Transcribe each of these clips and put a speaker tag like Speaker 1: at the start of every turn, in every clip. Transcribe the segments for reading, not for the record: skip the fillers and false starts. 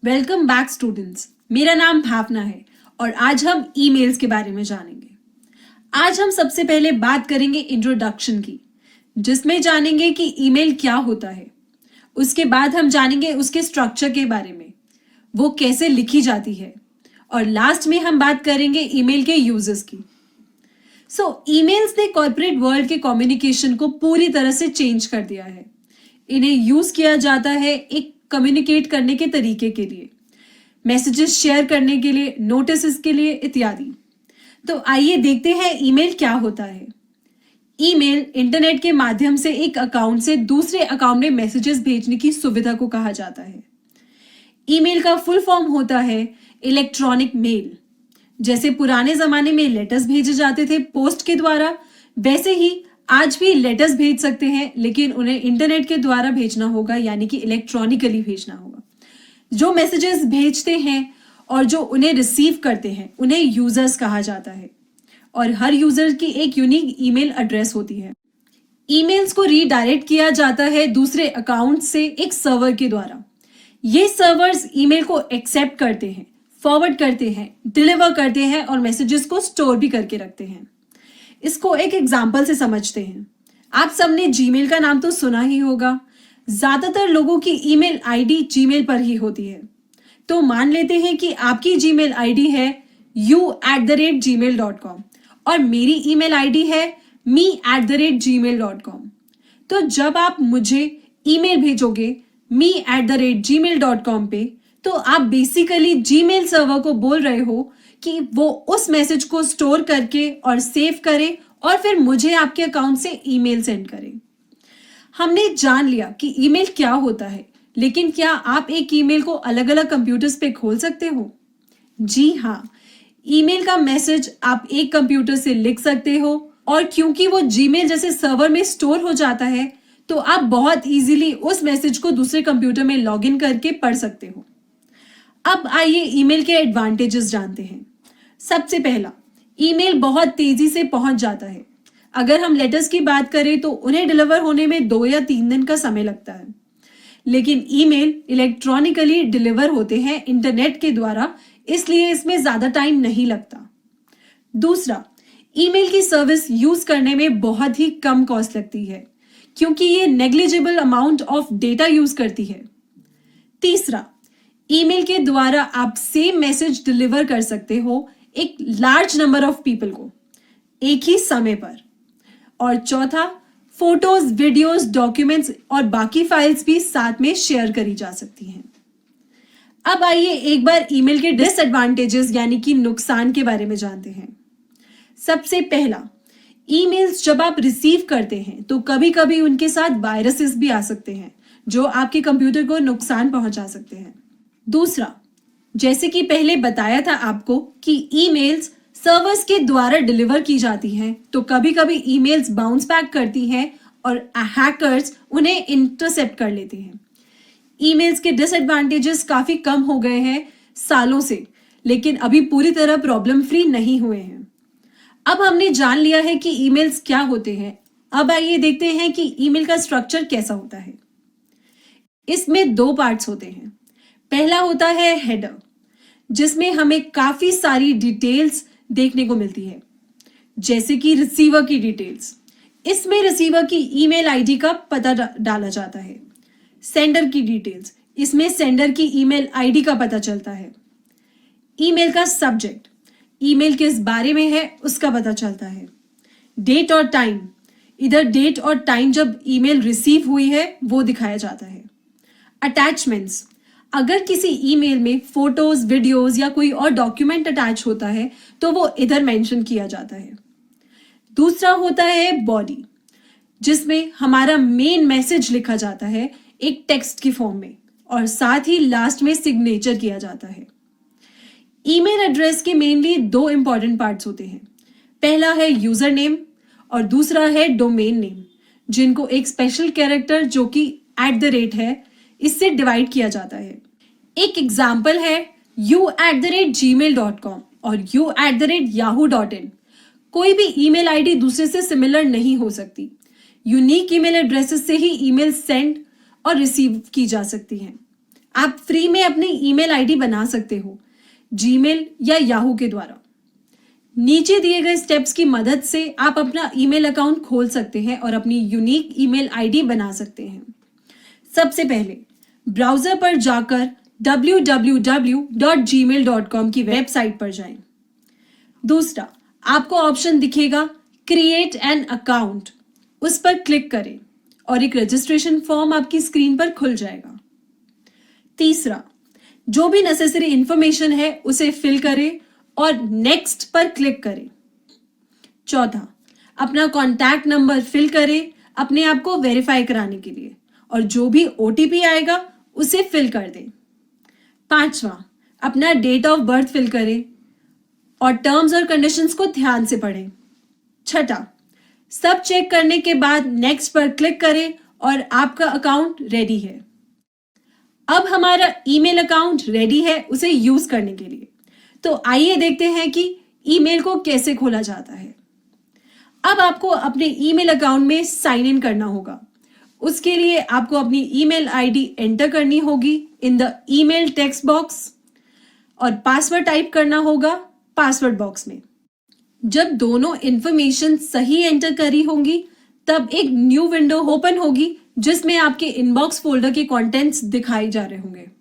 Speaker 1: Welcome back students. मेरा नाम भावना है और आज हम ईमेल्स के बारे में जानेंगे। आज हम सबसे पहले बात करेंगे इंट्रोडक्शन की, जिसमें जानेंगे कि ईमेल क्या होता है। उसके बाद हम जानेंगे उसके स्ट्रक्चर के बारे में, वो कैसे लिखी जाती है, और लास्ट में हम बात करेंगे ईमेल के यूजर्स की। ईमेल्स ने कॉर्पोरेट वर्ल्ड के कम्युनिकेशन को पूरी तरह से चेंज कर दिया है। इन्हें यूज किया जाता है एक कम्युनिकेट करने के तरीके के लिए, मैसेजेस शेयर करने के लिए, नोटिस के लिए इत्यादि। तो आइए देखते हैं ईमेल क्या होता है। ईमेल इंटरनेट के माध्यम से एक अकाउंट से दूसरे अकाउंट में मैसेजेस भेजने की सुविधा को कहा जाता है। ईमेल का फुल फॉर्म होता है इलेक्ट्रॉनिक मेल। जैसे पुराने जमाने में लेटर्स भेजे जाते थे पोस्ट के द्वारा, वैसे ही आज भी लेटर्स भेज सकते हैं, लेकिन उन्हें इंटरनेट के द्वारा भेजना होगा, यानी कि इलेक्ट्रॉनिकली भेजना होगा। जो मैसेजेस भेजते हैं और जो उन्हें रिसीव करते हैं उन्हें यूजर्स कहा जाता है, और हर यूजर की एक यूनिक ईमेल एड्रेस होती है। ईमेल्स को रीडायरेक्ट किया जाता है दूसरे अकाउंट से एक सर्वर के द्वारा। ये सर्वर्स ईमेल को एक्सेप्ट करते हैं, फॉरवर्ड करते हैं, डिलीवर करते हैं और मैसेजेस को स्टोर भी करके रखते हैं। इसको एक एग्जाम्पल से समझते हैं। आप सबने जीमेल का नाम तो सुना ही होगा। ज्यादातर लोगों की ईमेल आईडी जीमेल पर ही होती है। तो मान लेते हैं कि आपकी जीमेल आईडी है you@gmail.com और मेरी ईमेल आईडी है me@gmail.com। तो जब आप मुझे ईमेल भेजोगे me@gmail.com पे, तो आप बेसिकली जीमेल सर्वर को बोल रहे हो कि वो उस मैसेज को स्टोर करके और सेव करे और फिर मुझे आपके अकाउंट से ईमेल सेंड करे। हमने जान लिया कि ईमेल क्या होता है, लेकिन क्या आप एक ईमेल को अलग अलग कंप्यूटर्स पे खोल सकते हो? जी हाँ, ईमेल का मैसेज आप एक कंप्यूटर से लिख सकते हो, और क्योंकि वो जीमेल जैसे सर्वर में स्टोर हो जाता है, तो आप बहुत इजीली उस मैसेज को दूसरे कंप्यूटर में लॉगिन करके पढ़ सकते हो। अब आइए ईमेल के एडवांटेजेस जानते हैं। सबसे पहला, ईमेल बहुत तेजी से पहुंच जाता है। अगर हम लेटर्स की बात करें तो उन्हें डिलीवर होने में 2 या 3 दिन का समय लगता है, लेकिन ईमेल इलेक्ट्रॉनिकली डिलीवर होते हैं इंटरनेट के द्वारा, इसलिए इसमें ज्यादा टाइम नहीं लगता। दूसरा, ईमेल की सर्विस यूज करने में बहुत ही कम कॉस्ट लगती है, क्योंकि ये negligible amount of data use करती है। तीसरा, ईमेल के द्वारा आप सेम मैसेज डिलीवर कर सकते हो एक लार्ज नंबर ऑफ पीपल को एक ही समय पर। और चौथा, फोटोज, वीडियोस, डॉक्यूमेंट्स और बाकी फाइल्स भी साथ में शेयर करी जा सकती हैं। अब आइए एक बार ईमेल के डिसएडवांटेजेस यानी कि नुकसान के बारे में जानते हैं। सबसे पहला, ईमेल्स जब आप रिसीव करते हैं तो कभी कभी उनके साथ वायरसेस भी आ सकते हैं, जो आपके कंप्यूटर को नुकसान पहुंचा सकते हैं। दूसरा, जैसे कि पहले बताया था आपको कि ईमेल्स सर्वर्स के द्वारा डिलीवर की जाती हैं, तो कभी कभी ईमेल्स बाउंस बैक करती हैं और हैकर्स उन्हें इंटरसेप्ट कर लेते हैं। ईमेल्स के डिसएडवांटेजेस काफी कम हो गए हैं सालों से, लेकिन अभी पूरी तरह प्रॉब्लम फ्री नहीं हुए हैं। अब हमने जान लिया है कि ईमेल्स क्या होते हैं। अब आइए देखते हैं कि ईमेल का स्ट्रक्चर कैसा होता है। इसमें 2 पार्ट्स होते हैं। पहला होता है हेडर, जिसमें हमें काफी सारी डिटेल्स देखने को मिलती है, जैसे कि रिसीवर की डिटेल्स। इसमें रिसीवर की ईमेल आईडी का पता डाला जाता है। सेंडर की डिटेल्स, इसमें सेंडर की ईमेल आईडी का पता चलता है। ईमेल का सब्जेक्ट, ईमेल किस बारे में है उसका पता चलता है। डेट और टाइम, इधर डेट और टाइम जब ईमेल रिसीव हुई है वो दिखाया जाता है। अटैचमेंट्स, अगर किसी ईमेल में फोटोज, वीडियोस या कोई और डॉक्यूमेंट अटैच होता है तो वो इधर मेंशन किया जाता है। दूसरा होता है बॉडी, जिसमें हमारा मेन मैसेज लिखा जाता है एक टेक्स्ट की फॉर्म में, और साथ ही लास्ट में सिग्नेचर किया जाता है। ईमेल एड्रेस के मेनली 2 इंपॉर्टेंट पार्ट्स होते हैं। पहला है यूजर नेम और दूसरा है डोमेन नेम, जिनको एक स्पेशल कैरेक्टर जो कि @ है, इससे डिवाइड किया जाता है। एक एग्जाम्पल है you@gmail.com और you@yahoo.in। कोई भी ईमेल आईडी दूसरे से सिमिलर नहीं हो सकती। यूनिक ईमेल एड्रेसेस से ही ईमेल सेंड और रिसीव की जा सकती हैं। आप फ्री में अपनी ईमेल आईडी बना सकते हो, जीमेल या याहू के द्वारा। नीचे दिए गए स्टेप्स की मदद से आप अपना ईमेल अकाउंट खोल सकते हैं और अपनी यूनिक ईमेल आईडी बना सकते हैं। सबसे पहले ब्राउजर पर जाकर www.gmail.com की वेबसाइट पर जाएं। दूसरा, आपको ऑप्शन दिखेगा क्रिएट एन अकाउंट, उस पर क्लिक करें और एक रजिस्ट्रेशन फॉर्म आपकी स्क्रीन पर खुल जाएगा। तीसरा, जो भी नेसेसरी इंफॉर्मेशन है उसे फिल करें और नेक्स्ट पर क्लिक करें। चौथा, अपना कॉन्टैक्ट नंबर फिल करें अपने आप को वेरीफाई कराने के लिए और जो भी ओटीपी आएगा उसे फिल कर दें। पांचवा, अपना डेट ऑफ बर्थ फिल करें और टर्म्स और कंडीशंस को ध्यान से पढ़ें। छठा, सब चेक करने के बाद नेक्स्ट पर क्लिक करें और आपका अकाउंट रेडी है। अब हमारा ईमेल अकाउंट रेडी है उसे यूज करने के लिए। तो आइए देखते हैं कि ईमेल को कैसे खोला जाता है। अब आपको अपने ईमेल अकाउंट में साइन इन करना होगा। उसके लिए आपको अपनी ईमेल आईडी एंटर करनी होगी in the email text box और पासवर्ड टाइप करना होगा पासवर्ड बॉक्स में। जब दोनों इंफॉर्मेशन सही एंटर करी होंगी तब एक न्यू विंडो ओपन होगी जिसमें आपके इनबॉक्स फोल्डर के कंटेंट्स दिखाई जा रहे होंगे,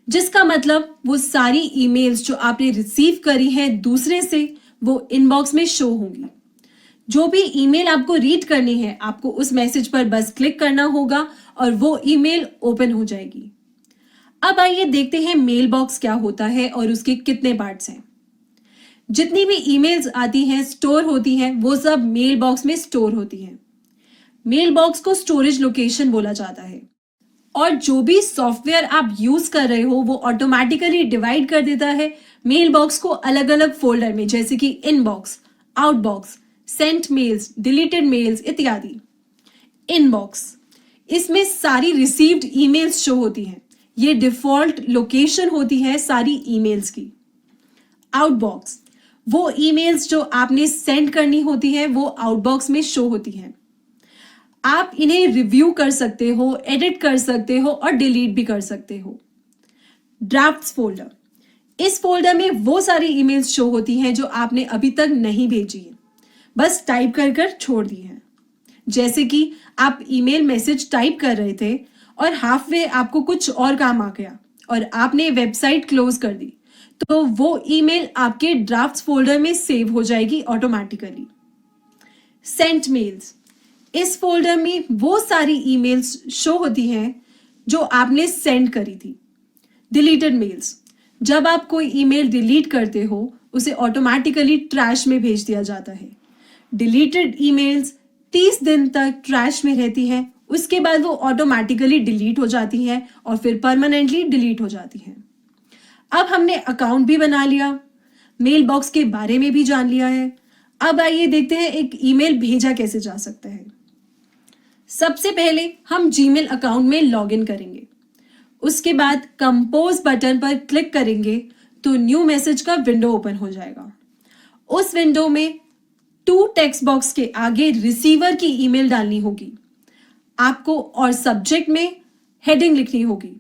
Speaker 1: जिसका मतलब वो सारी ईमेल्स जो आपने रिसीव करी हैं दूसरे से वो इनबॉक्स में शो होंगी। जो भी ईमेल आपको रीड करनी है आपको उस मैसेज पर बस क्लिक करना होगा और वो ईमेल ओपन हो जाएगी। अब आइए देखते हैं मेल बॉक्स क्या होता है और उसके कितने पार्ट्स हैं। जितनी भी ईमेल्स आती हैं स्टोर होती हैं वो सब मेल बॉक्स में स्टोर होती हैं। मेल बॉक्स को स्टोरेज लोकेशन बोला जाता है और जो भी सॉफ्टवेयर आप यूज कर रहे हो वो ऑटोमेटिकली डिवाइड कर देता है मेल बॉक्स को अलग अलग फोल्डर में, जैसे कि inbox, outbox, sent mails, deleted mails इत्यादि। इनबॉक्स, इसमें सारी रिसीव्ड ईमेल्स शो होती हैं, ये डिफॉल्ट लोकेशन होती है सारी ईमेल्स की। आउटबॉक्स, वो ईमेल्स जो आपने सेंड करनी होती है वो आउटबॉक्स में शो होती हैं। आप इन्हें रिव्यू कर सकते हो, एडिट कर सकते हो और डिलीट भी कर सकते हो। ड्राफ्ट्स फोल्डर, इस फोल्डर में वो सारी ईमेल्स शो होती हैं जो आपने अभी तक नहीं भेजी है, बस टाइप कर कर छोड़ दी है। जैसे कि आप ईमेल मैसेज टाइप कर रहे थे और हाफ वे आपको कुछ और काम आ गया और आपने वेबसाइट क्लोज कर दी, तो वो ईमेल आपके ड्राफ्ट्स फोल्डर में सेव हो जाएगी ऑटोमेटिकली। सेंट मेल्स, इस फोल्डर में वो सारी ईमेल्स शो होती हैं जो आपने सेंड करी थी। डिलीटेड मेल्स, जब आप कोई ईमेल डिलीट करते हो उसे ऑटोमेटिकली ट्रैश में भेज दिया जाता है। डिलीटेड ईमेल्स 30 दिन तक ट्रैश में रहती हैं, उसके बाद वो ऑटोमेटिकली डिलीट हो जाती हैं और फिर परमानेंटली डिलीट हो जाती हैं। अब हमने अकाउंट भी बना लिया, मेल बॉक्स के बारे में भी जान लिया है। अब आइए देखते हैं एक ईमेल भेजा कैसे जा सकता है। सबसे पहले हम जीमेल अकाउंट में लॉगिन करेंगे। उसके बाद कंपोज बटन पर क्लिक करेंगे तो न्यू मैसेज का विंडो ओपन हो जाएगा। उस विंडो में टू टेक्स्ट बॉक्स के आगे रिसीवर की ईमेल डालनी होगी आपको और सब्जेक्ट में हेडिंग लिखनी होगी।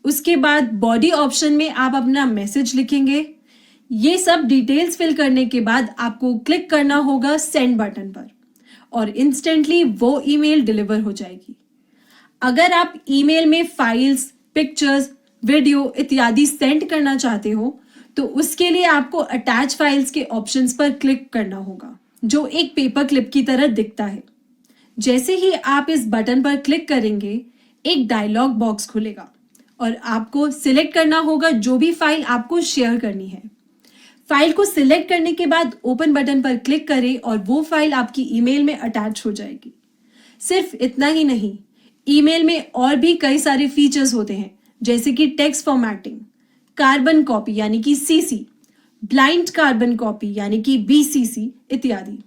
Speaker 1: उसके बाद बॉडी ऑप्शन में आप अपना मैसेज लिखेंगे। ये सब डिटेल्स फिल करने के बाद आपको क्लिक करना होगा सेंड बटन पर और इंस्टेंटली वो ईमेल डिलीवर हो जाएगी। अगर आप ईमेल में फाइल्स, पिक्चर्स, वीडियो इत्यादि सेंड करना चाहते हो तो उसके लिए आपको अटैच फाइल्स के ऑप्शंस पर क्लिक करना होगा जो एक पेपर क्लिप की तरह दिखता है। जैसे ही आप इस बटन पर क्लिक करेंगे एक डायलॉग बॉक्स खुलेगा और आपको सिलेक्ट करना होगा जो भी फाइल आपको शेयर करनी है। फाइल को सिलेक्ट करने के बाद ओपन बटन पर क्लिक करें और वो फाइल आपकी ईमेल में अटैच हो जाएगी। सिर्फ इतना ही नहीं, ईमेल में और भी कई सारे फीचर्स होते हैं जैसे कि टेक्स्ट फॉर्मेटिंग, कार्बन कॉपी यानी कि सीसी, ब्लाइंड कार्बन कॉपी यानी कि बीसीसी इत्यादि।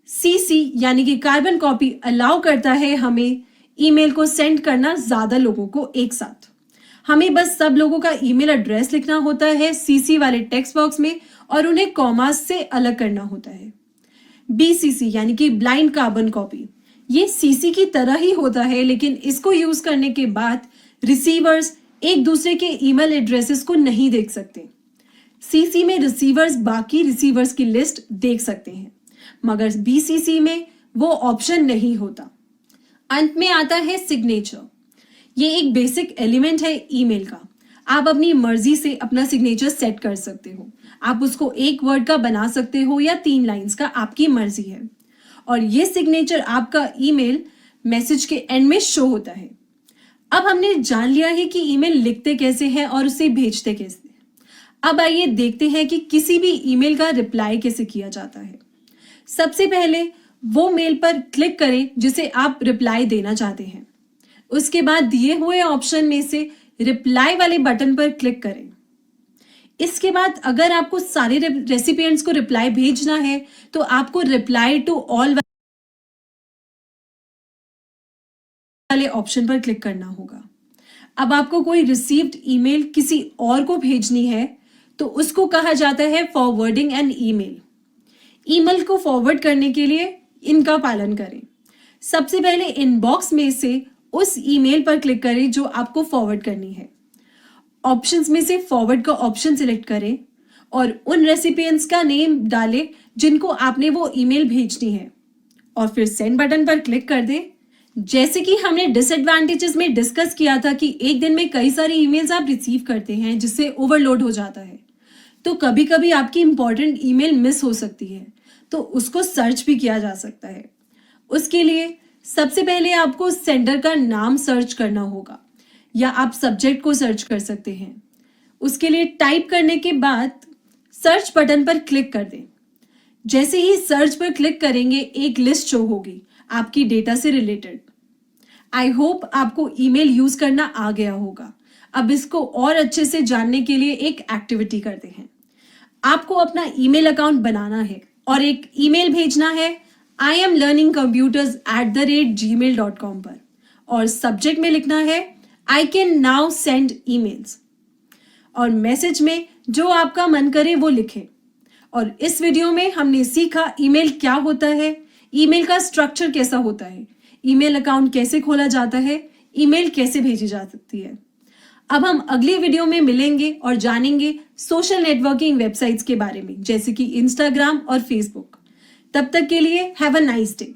Speaker 1: सीसी यानी कि कार्बन कॉपी अलाउ करता है हमें ईमेल को सेंड करना ज्यादा लोगों को एक साथ। हमें बस सब लोगों का ईमेल एड्रेस लिखना होता है सीसी वाले टेक्स्ट बॉक्स में और उन्हें कॉमास से अलग करना होता है। बीसीसी यानी कि ब्लाइंड कार्बन कॉपी, ये सीसी की तरह ही होता है लेकिन इसको यूज करने के बाद रिसीवर्स एक दूसरे के ईमेल एड्रेसेस को नहीं देख सकते। सीसी में रिसीवर्स बाकी रिसीवर्स की लिस्ट देख सकते हैं, मगर बीसीसी में वो ऑप्शन नहीं होता। अंत में आता है सिग्नेचर। ये एक बेसिक एलिमेंट है ईमेल का। आप अपनी मर्जी से अपना सिग्नेचर सेट कर सकते हो। आप उसको एक वर्ड का बना सकते हो या 3 लाइंस का, आपकी मर्जी है। और ये सिग्नेचर आपका ईमेल मैसेज के एंड में शो होता है। अब हमने जान लिया है कि ईमेल लिखते कैसे हैं और उसे भेजते कैसे। अब आइए देखते हैं कि किसी भी ईमेल का रिप्लाई कैसे किया जाता है। सबसे पहले वो मेल पर क्लिक करें जिसे आप रिप्लाई देना चाहते हैं। उसके बाद दिए हुए ऑप्शन में से रिप्लाई वाले बटन पर क्लिक करें। इसके बाद अगर आपको सारे रेसिपिएंट्स को रिप्लाई भेजना है तो आपको रिप्लाई टू ऑल वाले ऑप्शन पर क्लिक करना होगा। अब आपको कोई रिसीव्ड ईमेल किसी और को भेजनी है तो उसको कहा जाता है फॉरवर्डिंग एन ईमेल। ईमेल को फॉरवर्ड करने के लिए इनका पालन करें। सबसे पहले इनबॉक्स में से उस ईमेल पर क्लिक करें जो आपको फॉरवर्ड करनी है। ऑप्शंस में से फॉरवर्ड का ऑप्शन सिलेक्ट करें और उन रेसिपिएंट्स का नेम डालें जिनको आपने वो ईमेल भेजनी है और फिर सेंड बटन पर क्लिक कर दें। जैसे कि हमने डिसएडवांटेजेस में डिस्कस किया था कि एक दिन में कई सारे ईमेल्स आप रिसीव करते हैं जिससे ओवरलोड हो जाता है, तो कभी कभी आपकी इंपॉर्टेंट ईमेल मिस हो सकती है, तो उसको सर्च भी किया जा सकता है। उसके लिए सबसे पहले आपको सेंडर का नाम सर्च करना होगा या आप सब्जेक्ट को सर्च कर सकते हैं। उसके लिए टाइप करने के बाद सर्च बटन पर क्लिक कर दें। जैसे ही सर्च पर क्लिक करेंगे एक लिस्ट शो होगी आपकी डेटा से रिलेटेड। आई होप आपको ईमेल यूज करना आ गया होगा। अब इसको और अच्छे से जानने के लिए एक एक्टिविटी करते हैं। आपको अपना ईमेल अकाउंट बनाना है और एक ईमेल भेजना है iamlearningcomputers@gmail.com पर और सब्जेक्ट में लिखना है I can now send emails और मैसेज में जो आपका मन करे वो लिखें। और इस वीडियो में हमने सीखा ईमेल क्या होता है, ईमेल का स्ट्रक्चर कैसा होता है, ईमेल अकाउंट कैसे खोला जाता है, ईमेल कैसे भेजी जा सकती है। अब हम अगली वीडियो में मिलेंगे और जानेंगे सोशल नेटवर्किंग वेबसाइट्स के बारे में, जैसे कि इंस्टाग्राम और फेसबुक। तब तक के लिए हैव अ नाइस डे।